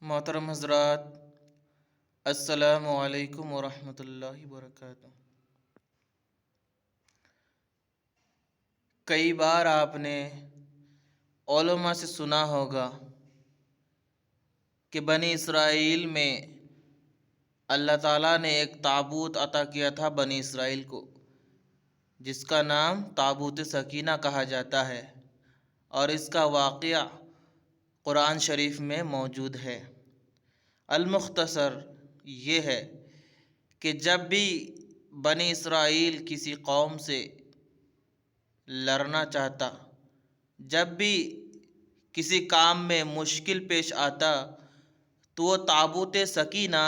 मोहतरम हजरात, अस्सलामु अलैकुम वरहमतुल्लाहि वबरकातुहू। कई बार आपने उलमा से सुना होगा कि बनी इसराइल में अल्लाह ताला ने एक ताबूत अता किया था बनी इसराइल को, जिसका नाम ताबूत सकीना कहा जाता है, और इसका वाक़या कुरान शरीफ में मौजूद है। अल-मुख्तसर ये है कि जब भी बनी इसराइल किसी कौम से लड़ना चाहता, जब भी किसी काम में मुश्किल पेश आता, तो वो ताबूत सकीना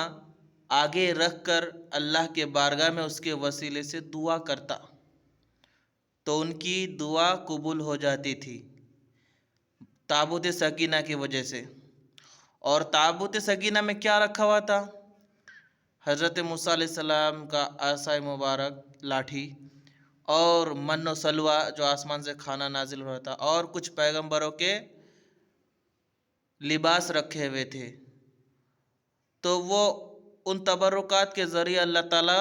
आगे रख कर अल्लाह के बारगाह में उसके वसीले से दुआ करता, तो उनकी दुआ कबूल हो जाती थी ताबूत सकीना की वजह से। और ताबूत सकीना में क्या रखा हुआ था? हज़रत मूसा अलैहिस्सलाम का आसा मुबारक, लाठी, और मन व सलवा जो आसमान से खाना नाजिल हुआ था, और कुछ पैगंबरों के लिबास रखे हुए थे। तो वो उन तबरुकात के ज़रिए अल्लाह ताला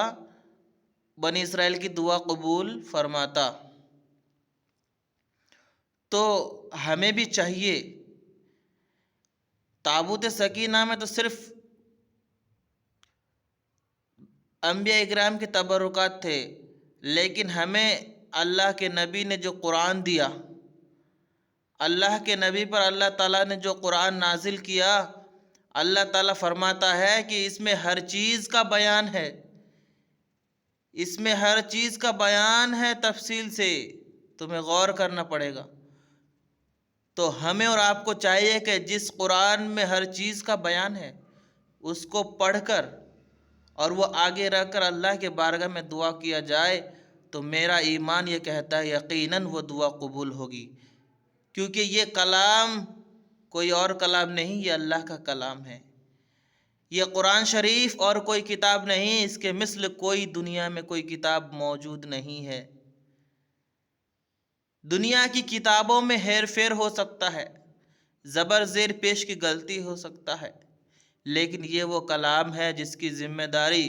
बनी इसराइल की दुआ कबूल फरमाता। तो हमें भी चाहिए, ताबूत सकीना में तो सिर्फ अंबिया इकराम के तबरुकात थे, लेकिन हमें अल्लाह के नबी ने जो कुरान दिया, अल्लाह के नबी पर अल्लाह ताला ने जो कुरान नाजिल किया, अल्लाह ताला फरमाता है कि इसमें हर चीज़ का बयान है, इसमें हर चीज़ का बयान है तफसील से, तुम्हें गौर करना पड़ेगा। तो हमें और आपको चाहिए कि जिस कुरान में हर चीज़ का बयान है उसको पढ़कर और वो आगे रख कर अल्लाह के बारगाह में दुआ किया जाए, तो मेरा ईमान ये कहता है यकीनन वो दुआ कबूल होगी, क्योंकि ये कलाम कोई और कलाम नहीं, ये अल्लाह का कलाम है। ये कुरान शरीफ और कोई किताब नहीं, इसके मिस्ल कोई दुनिया में कोई किताब मौजूद नहीं है। दुनिया की किताबों में हेर फेर हो सकता है, ज़बर ज़ेर पेश की गलती हो सकता है, लेकिन ये वो कलाम है जिसकी ज़िम्मेदारी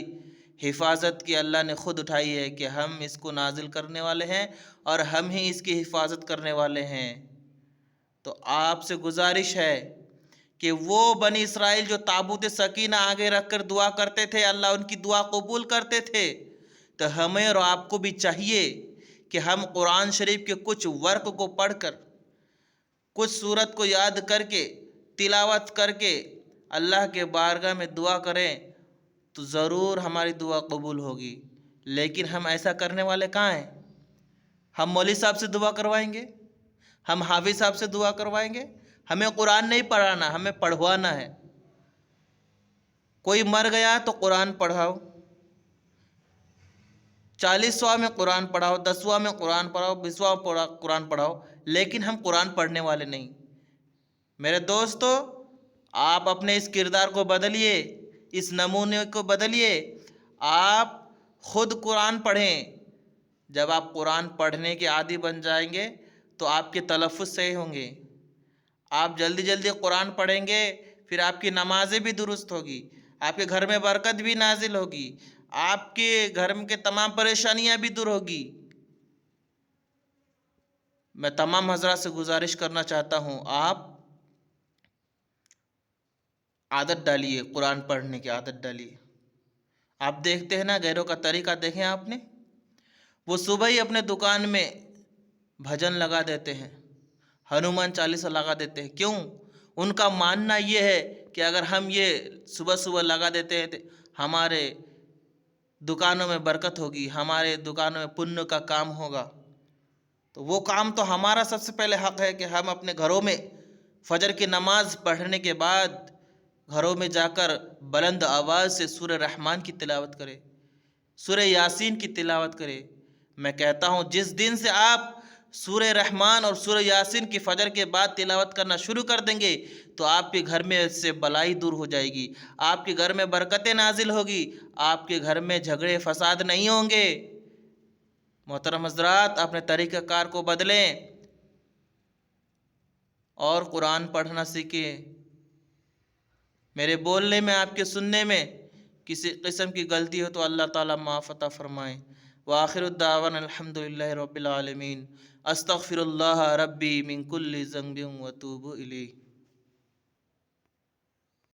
हिफाजत की अल्लाह ने ख़ुद उठाई है कि हम इसको नाजिल करने वाले हैं और हम ही इसकी हिफाजत करने वाले हैं। तो आपसे गुजारिश है कि वो बनी इसराइल जो ताबूत सकीना आगे रख कर दुआ करते थे, अल्लाह उनकी दुआ कबूल करते थे, तो हमें और आपको भी चाहिए कि हम कुरान शरीफ के कुछ वर्क को पढ़कर, कुछ सूरत को याद करके, तिलावत करके अल्लाह के बारगाह में दुआ करें, तो ज़रूर हमारी दुआ कबूल होगी। लेकिन हम ऐसा करने वाले कहाँ हैं? हम मौलवी साहब से दुआ करवाएंगे, हम हाफिज़ साहब से दुआ करवाएंगे? हमें कुरान नहीं पढ़ाना, हमें पढ़वाना है। कोई मर गया तो कुरान पढ़ाओ, 40वां में कुरान पढ़ाओ, 10वां में कुरान पढ़ाओ, 20वां कुरान पढ़ाओ, लेकिन हम कुरान पढ़ने वाले नहीं। मेरे दोस्तों, आप अपने इस किरदार को बदलिए, इस नमूने को बदलिए, आप खुद कुरान पढ़ें। जब आप कुरान पढ़ने के आदी बन जाएंगे तो आपके तलफ़्फ़ुज़ सही होंगे, आप जल्दी जल्दी कुरान पढ़ेंगे, फिर आपकी नमाज़ें भी दुरुस्त होगी, आपके घर में बरकत भी नाजिल होगी, आपके घर में के तमाम परेशानियां भी दूर होगी। मैं तमाम हज़रात से गुजारिश करना चाहता हूँ, आप आदत डालिए, कुरान पढ़ने की आदत डालिए। आप देखते हैं ना, गैरों का तरीका देखें आपने, वो सुबह ही अपने दुकान में भजन लगा देते हैं, हनुमान चालीसा लगा देते हैं। क्यों? उनका मानना ये है कि अगर हम ये सुबह सुबह लगा देते हैं तो हमारे दुकानों में बरकत होगी, हमारे दुकानों में पुण्य का काम होगा। तो वो काम तो हमारा सबसे पहले हक़ है कि हम अपने घरों में फजर की नमाज़ पढ़ने के बाद घरों में जाकर बुलंद आवाज़ से सूरह रहमान की तिलावत करें, सूरह यासीन की तिलावत करें। मैं कहता हूँ, जिस दिन से आप सूरह रहमान और सूरह यासीन की फजर के बाद तिलावत करना शुरू कर देंगे, तो आपके घर में से बलाई दूर हो जाएगी, आपके घर में बरकतें नाजिल होगी, आपके घर में झगड़े फसाद नहीं होंगे। मोहतरम हज़रात, अपने तरीक़ाकार को बदलें और कुरान पढ़ना सीखें। میرے بولنے میں آپ کے سننے میں کسی قسم کی غلطی ہو تو اللہ تعالیٰ معاف عطا فرمائیں۔ وآخر الدعوانا الحمد للہ رب العالمین۔ استغفر اللہ ربی من کل ذنب واتوب الیہ۔